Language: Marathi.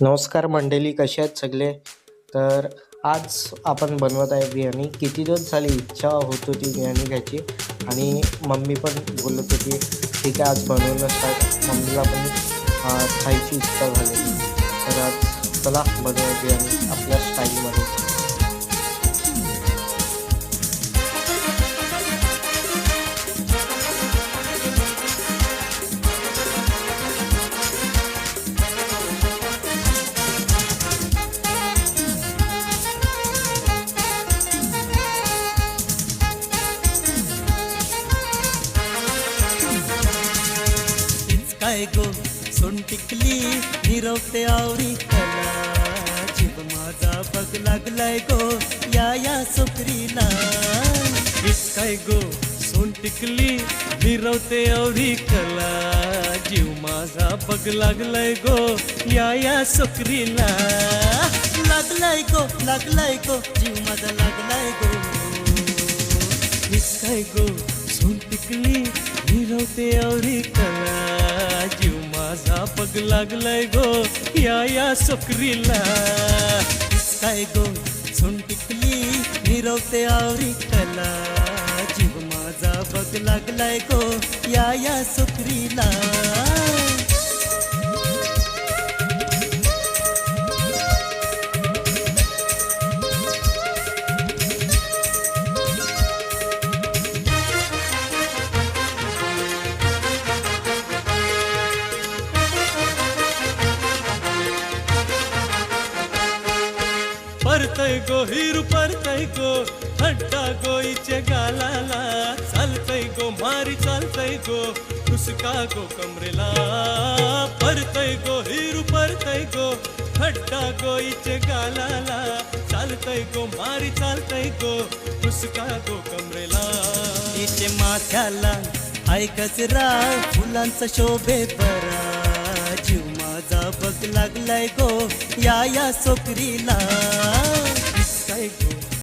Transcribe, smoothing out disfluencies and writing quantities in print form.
नमस्कार मंडळी, कसे आहेत सगळे? तर आज आपण बनवत आहे बिर्याणी. किती दिवस झाली इच्छा होत होती बिर्याणी खायची आणि मम्मी पण बोलत होती ठीक आहे आज बनवून स्टार्ट. मम्मीला पण खायची इच्छा झालेली. तर आज चला बनवूया बिर्याणी आपल्या स्टाईलमध्ये. काय गो सोन टिकली निरवते आवरी कला जीव माझा बघ लागलाय गो या सोकरीला. काय गो सोन टिकली मिरवते एवढी कला जीव माझा बघ लागलाय गो या सोकरीला. लागलाय गो जीव माझा लागलाय गो. काय गो सोन टिकली मिरवते एवढी कला जीव माझा बघ लागलाय गो या सोकरीला. काय गो सोन टिकली निरवते आवरी कला जीव माझा बघ लागलाय गो या सोकरीला. परतय गो हिरू परतय गो हड्डा गोईचे गालाला. चालतय गो मारी चालतय गो उसका गो कमरेला. परतय गो हिरू परतय गो हड्डा गोईचे गालाला. चालतय गो मारी चालतय गो उसका गो कमरेला. तिचे माथ्याला हाय गजरा फुलांचा शोभे परा जीव माझा बघ लागलाय गो या सोकरीला. काय गो